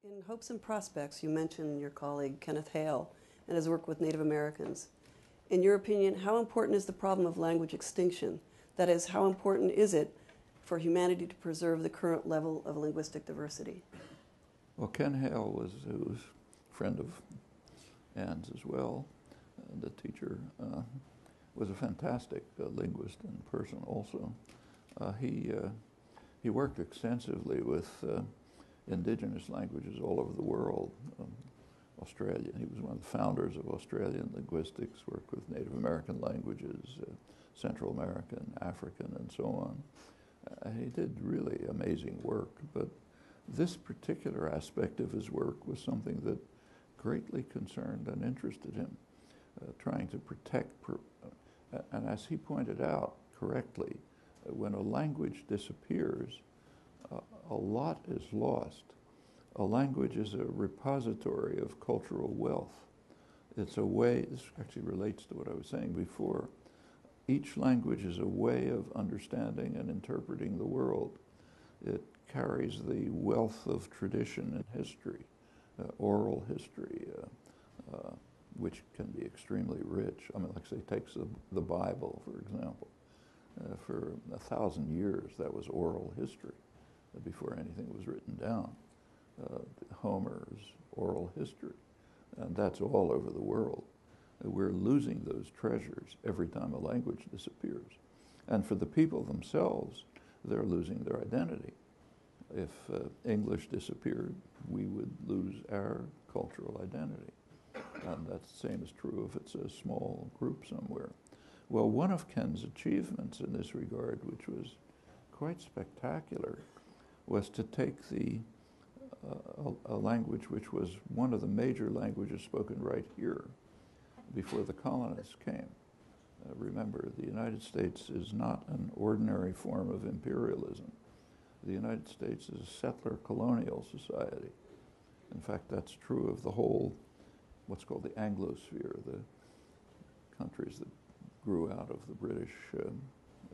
In Hopes and Prospects, you mentioned your colleague Kenneth Hale and his work with Native Americans. In your opinion, how important is the problem of language extinction? That is, how important is it for humanity to preserve the current level of linguistic diversity? Well, Ken Hale was a friend of Ann's as well. The teacher was a fantastic linguist in person also. He worked extensively with indigenous languages all over the world. Australia, he was one of the founders of Australian linguistics, worked with Native American languages, Central American, African, and so on. He did really amazing work, but this particular aspect of his work was something that greatly concerned and interested him, trying to protect, and as he pointed out correctly, when a language disappears, a lot is lost. A language is a repository of cultural wealth. It's a way, this actually relates to what I was saying before, each language is a way of understanding and interpreting the world. It carries the wealth of tradition and history, oral history, which can be extremely rich. I mean, like say, takes the Bible, for example. For 1,000 years, that was oral history before anything was written down. Homer's oral history, and that's all over the world. We're losing those treasures every time a language disappears. And for the people themselves, they're losing their identity. If English disappeared, we would lose our cultural identity. And that's the same is true if it's a small group somewhere. Well, one of Ken's achievements in this regard, which was quite spectacular, was to take a language which was one of the major languages spoken right here before the colonists came. Remember, the United States is not an ordinary form of imperialism. The United States is a settler colonial society. In fact, that's true of the whole, what's called the Anglosphere, the countries that grew out of the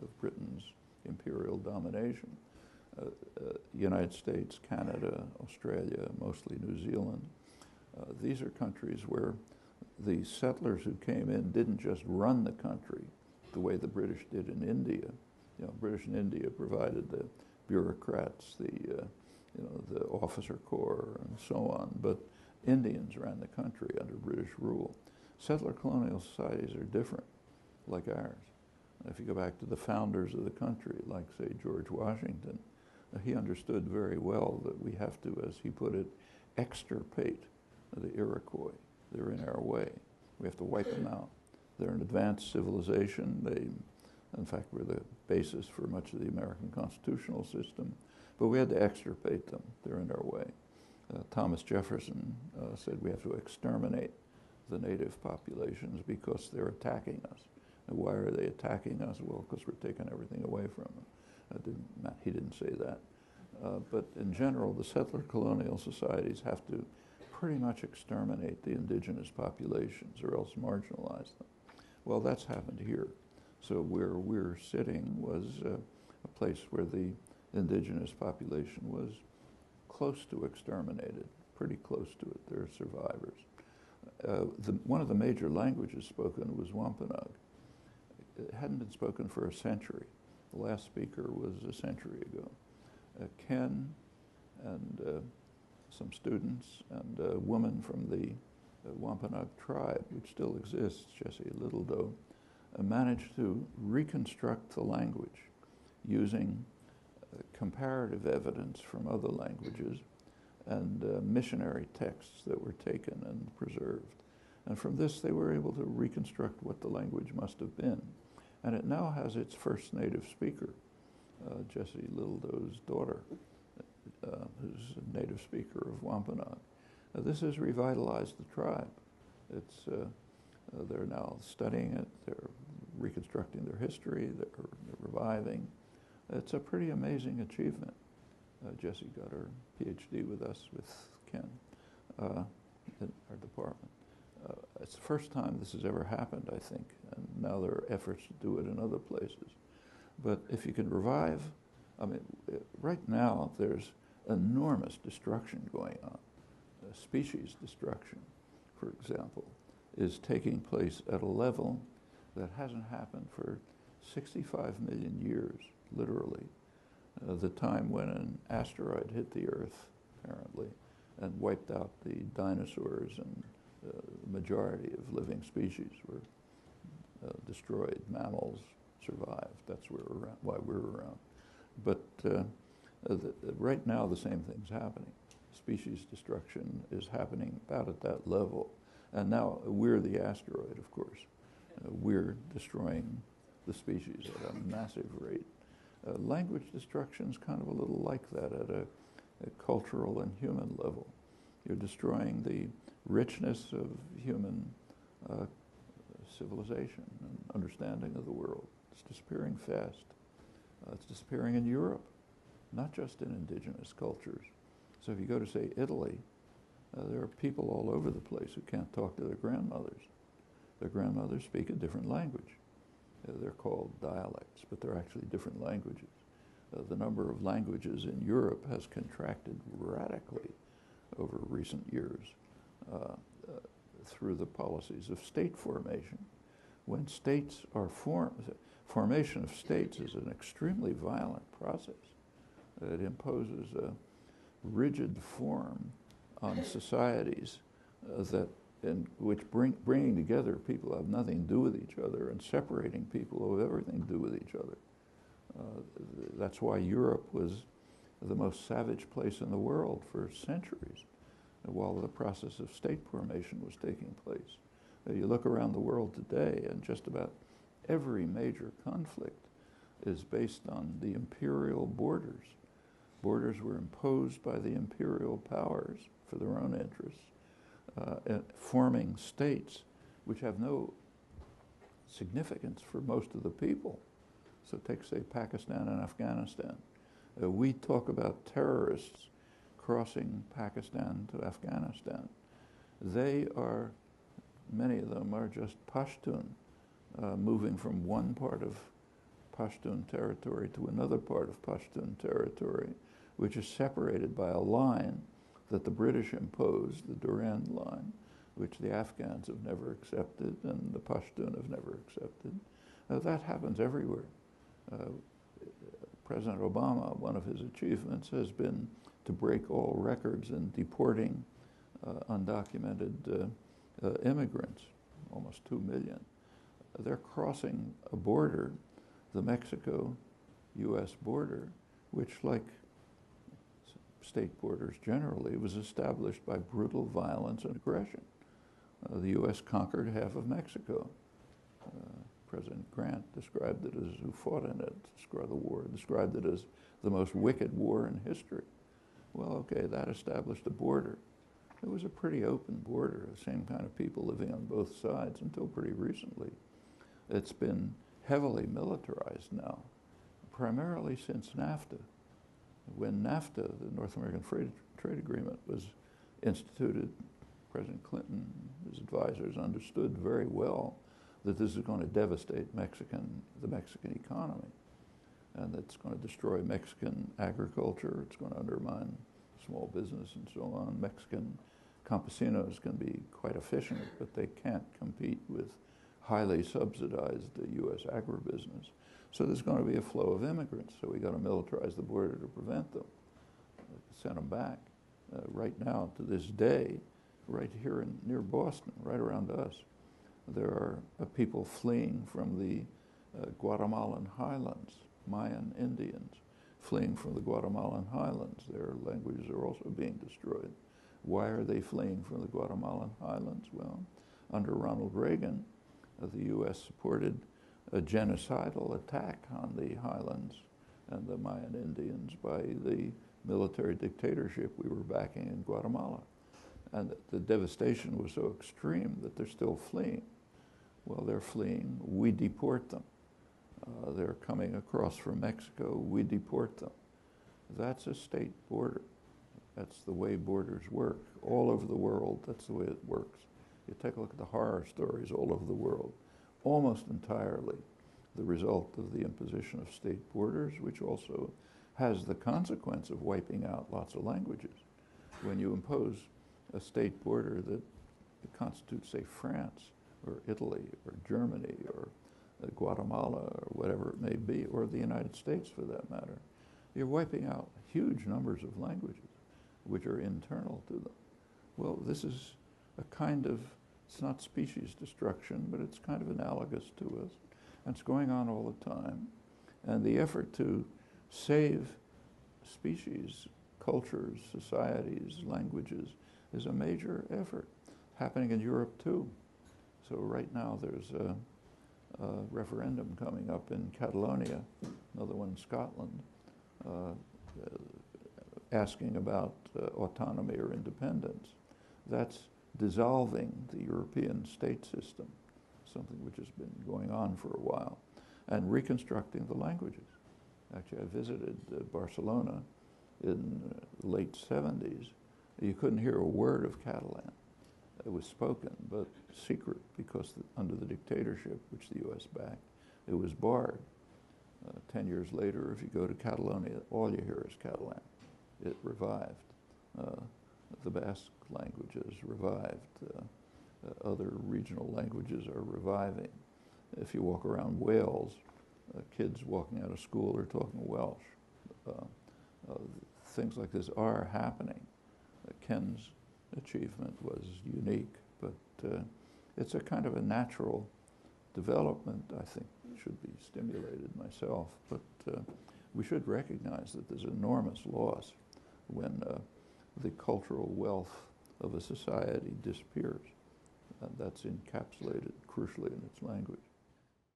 of Britain's imperial domination. United States, Canada, Australia, mostly New Zealand. These are countries where the settlers who came in didn't just run the country the way the British did in India. You know, British in India provided the bureaucrats, the officer corps, and so on. But Indians ran the country under British rule. Settler colonial societies are different, like ours. If you go back to the founders of the country, like, say, George Washington, he understood very well that we have to, as he put it, extirpate the Iroquois. They're in our way. We have to wipe them out. They're an advanced civilization. They, in fact, were the basis for much of the American constitutional system. But we had to extirpate them. They're in our way. Thomas Jefferson said we have to exterminate the native populations because they're attacking us. And why are they attacking us? Well, because we're taking everything away from them. He didn't say that. But in general, the settler colonial societies have to pretty much exterminate the indigenous populations or else marginalize them. Well, that's happened here. So where we're sitting was a place where the indigenous population was close to exterminated, pretty close to it. There are survivors. One of the major languages spoken was Wampanoag. It hadn't been spoken for a century. The last speaker was a century ago. Ken and some students and a woman from the Wampanoag tribe, which still exists, Jessie Littledoe, managed to reconstruct the language using comparative evidence from other languages and missionary texts that were taken and preserved. And from this, they were able to reconstruct what the language must have been. And it now has its first native speaker, Jessie Littledoe's daughter, who's a native speaker of Wampanoag. This has revitalized the tribe. They're now studying it, they're reconstructing their history, they're reviving. It's a pretty amazing achievement. Jessie got her PhD with us, with Ken, in our department. It's the first time this has ever happened, I think, and now there are efforts to do it in other places. But if you can revive, I mean, right now there's enormous destruction going on. species destruction, for example, is taking place at a level that hasn't happened for 65 million years, literally. The time when an asteroid hit the Earth, apparently, and wiped out the dinosaurs, and the majority of living species were destroyed. Mammals survived. That's why we're around. But right now, the same thing's happening. Species destruction is happening about at that level. And now we're the asteroid, of course. We're destroying the species at a massive rate. Language destruction is kind of a little like that at a cultural and human level. You're destroying the richness of human civilization and understanding of the world. It's disappearing fast. It's disappearing in Europe, not just in indigenous cultures. So if you go to, say, Italy, there are people all over the place who can't talk to their grandmothers. Their grandmothers speak a different language. They're called dialects, but they're actually different languages. The number of languages in Europe has contracted radically over recent years through the policies of state formation. When states are formed, formation of states is an extremely violent process. It imposes a rigid form on societies which bringing together people who have nothing to do with each other and separating people who have everything to do with each other. That's why Europe was the most savage place in the world for centuries, while the process of state formation was taking place. You look around the world today, and just about every major conflict is based on the imperial borders. Borders were imposed by the imperial powers for their own interests, forming states which have no significance for most of the people. So take, say, Pakistan and Afghanistan. We talk about terrorists crossing Pakistan to Afghanistan. Many of them are just Pashtun, moving from one part of Pashtun territory to another part of Pashtun territory, which is separated by a line that the British imposed, the Durand Line, which the Afghans have never accepted and the Pashtun have never accepted. That happens everywhere. President Obama, one of his achievements has been to break all records in deporting undocumented immigrants, almost 2 million. They're crossing a border, the Mexico-U.S. border, which, like state borders generally, was established by brutal violence and aggression. The U.S. conquered half of Mexico. President Grant described it as, who fought in it, described the war, described it as the most wicked war in history. Well, okay, that established a border. It was a pretty open border, the same kind of people living on both sides until pretty recently. It's been heavily militarized now, primarily since NAFTA. When NAFTA, the North American Trade Agreement, was instituted, President Clinton, his advisors understood very well that this is going to devastate the Mexican economy, and it's going to destroy Mexican agriculture, it's going to undermine small business and so on. Mexican campesinos can be quite efficient, but they can't compete with highly subsidized U.S. agribusiness. So there's going to be a flow of immigrants, so we got to militarize the border to prevent them, send them back. Right now, to this day, right here near Boston, right around us, there are people fleeing from the Guatemalan highlands, Mayan Indians, fleeing from the Guatemalan highlands. Their languages are also being destroyed. Why are they fleeing from the Guatemalan highlands? Well, under Ronald Reagan, the U.S. supported a genocidal attack on the highlands and the Mayan Indians by the military dictatorship we were backing in Guatemala. And the devastation was so extreme that they're still fleeing. Well, they're fleeing, we deport them. They're coming across from Mexico, we deport them. That's a state border. That's the way borders work. All over the world, that's the way it works. You take a look at the horror stories all over the world. Almost entirely the result of the imposition of state borders, which also has the consequence of wiping out lots of languages. When you impose a state border that constitutes, say, France or Italy or Germany or Guatemala or whatever it may be, or the United States for that matter. You're wiping out huge numbers of languages which are internal to them. Well, this is a kind of, it's not species destruction, but it's kind of analogous to us. And it's going on all the time. And the effort to save species, cultures, societies, languages is a major effort happening in Europe too. So right now there's a referendum coming up in Catalonia, another one in Scotland, asking about autonomy or independence. That's dissolving the European state system, something which has been going on for a while, and reconstructing the languages. Actually, I visited Barcelona in the late 70s. You couldn't hear a word of Catalan. It was spoken, but secret, because under the dictatorship, which the U.S. backed, it was barred. 10 years later, if you go to Catalonia, all you hear is Catalan. It revived. The Basque languages revived. Other regional languages are reviving. If you walk around Wales, kids walking out of school are talking Welsh. Things like this are happening. Ken's achievement was unique, but it's a kind of a natural development, I think, should be stimulated myself. But we should recognize that there's enormous loss when the cultural wealth of a society disappears. And that's encapsulated crucially in its language.